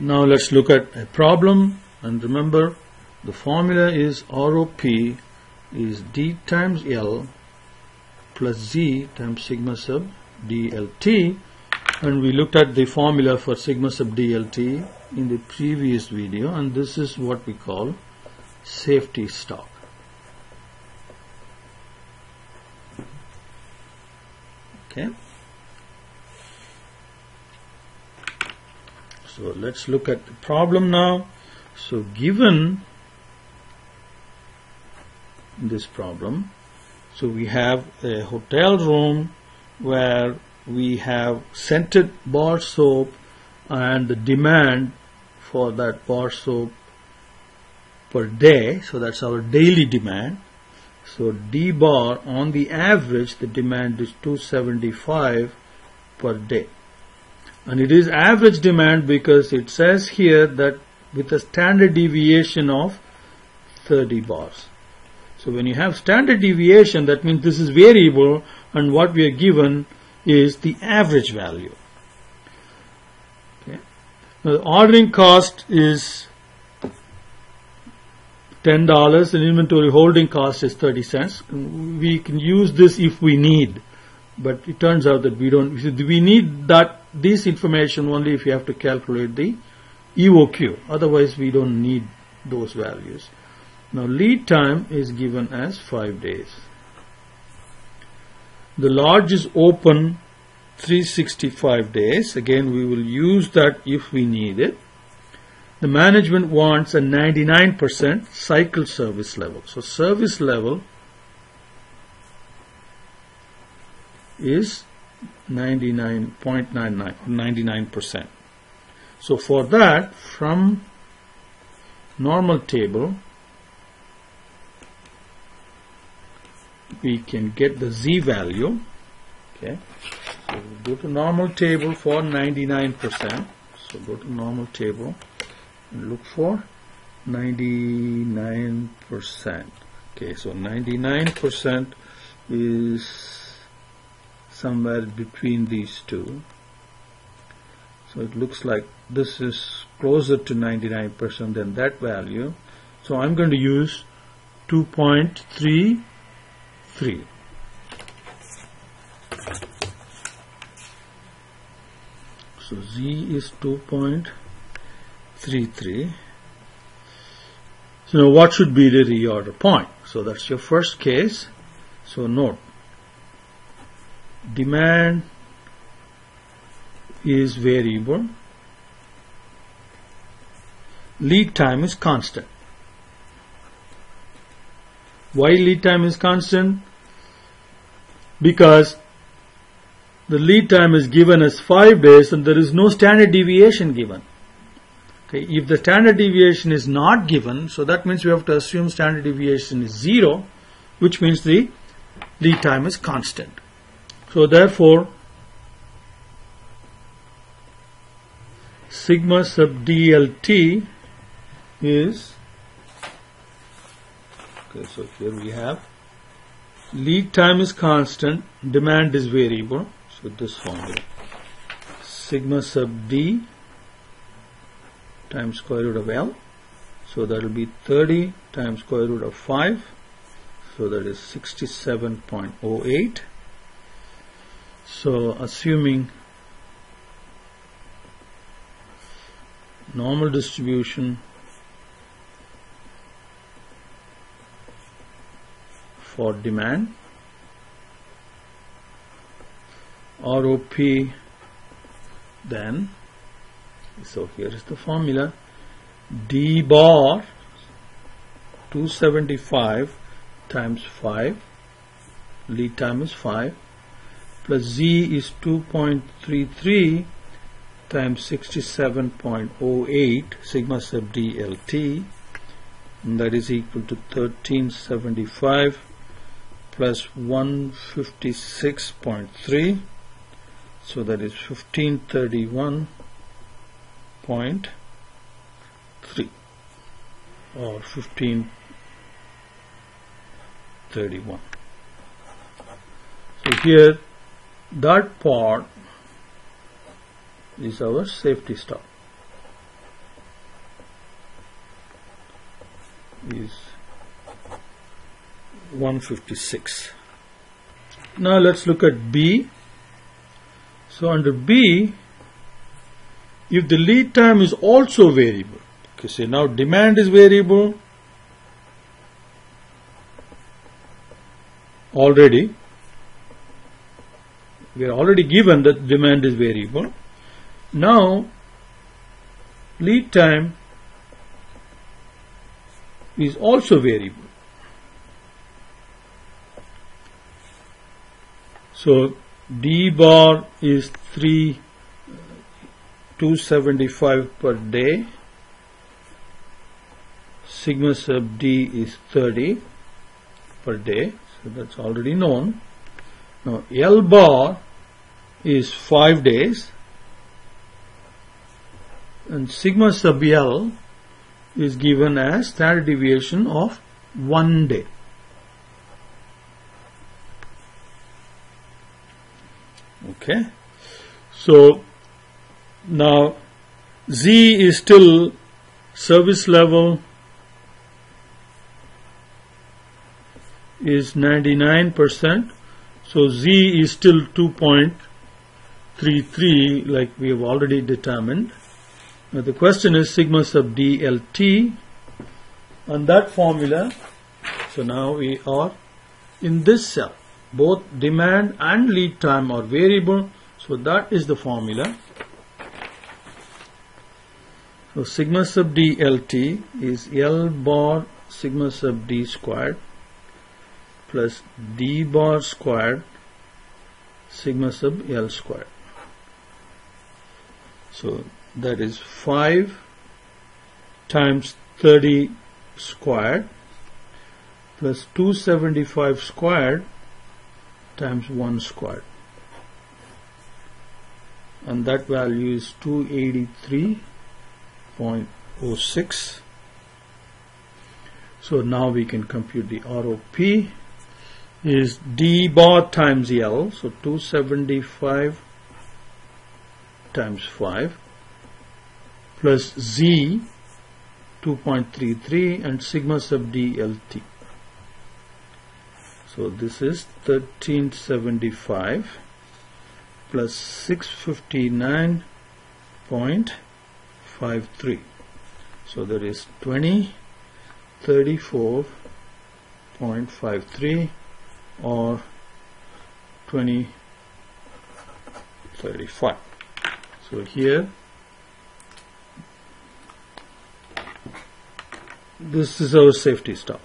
Now let's look at a problem, and remember the formula is ROP is D times L plus Z times sigma sub DLT, and we looked at the formula for sigma sub DLT in the previous video, and this is what we call safety stock. Okay. So let's look at the problem now. So given this problem, so we have a hotel room where we have scented bar soap, and the demand for that bar soap per day, so that's our daily demand. So D bar, on the average the demand is 275 per day, and it is average demand because it says here that with a standard deviation of 30 bars. So when you have standard deviation, that means this is variable, and what we are given is the average value. Okay. Now the ordering cost is $10 and inventory holding cost is 30 cents. We can use this if we need, but it turns out that we don't. We need this information only if you have to calculate the EOQ. Otherwise, we don't need those values. Now, lead time is given as 5 days. The lodge is open 365 days. Again, we will use that if we need it. The management wants a 99% cycle service level. So service level is 99.99%. So for that, from normal table, we can get the Z value. Okay. So we'll go to normal table for 99%. So go to normal table and look for 99%. Okay, so 99% is somewhere between these two. So it looks like this is closer to 99% than that value. So I'm going to use 2.33. So Z is 2.33. So now what should be the reorder point? So that's your first case. So note, demand is variable, lead time is constant. Why lead time is constant? Because the lead time is given as 5 days and there is no standard deviation given. Okay, if the standard deviation is not given, so that means we have to assume standard deviation is 0, which means the lead time is constant. So therefore, sigma sub DLT is, okay, so here we have lead time is constant, demand is variable. So this formula, sigma sub D times square root of L. So that will be 30 times square root of 5. So that is 67.08. So assuming normal distribution for demand, ROP, then, so here is the formula, D bar 275 times 5, lead time is 5, plus Z is 2.33 times 67.08 sigma sub DLT, and that is equal to 1375 plus 156.3, so that is 1531.3 or 1531. So here that part is our safety stock. is 156. Now let's look at B. So under B, if the lead time is also variable, okay, so now demand is variable already. We are already given that demand is variable. Now lead time is also variable. So D bar is 275 per day. Sigma sub D is 30 per day. So that's already known. Now L bar is 5 days. And sigma sub L is given as standard deviation of 1 day. Okay, so now Z is still service level is 99%, so Z is still 2.33 like we have already determined. Now the question is sigma sub DLT on that formula. So now we are in this cell. Both demand and lead time are variable, so that is the formula. So sigma sub DLT is L bar sigma sub D squared plus D bar squared sigma sub L squared. So that is 5 times 30 squared plus 275 squared times 1 squared, and that value is 283.06. So now we can compute the ROP is D bar times L, so 275 times 5 plus Z 2.33 and sigma sub DLT. So this is 1375 plus 659.53. So that is 2034.53 or 2035. So here this is our safety stop.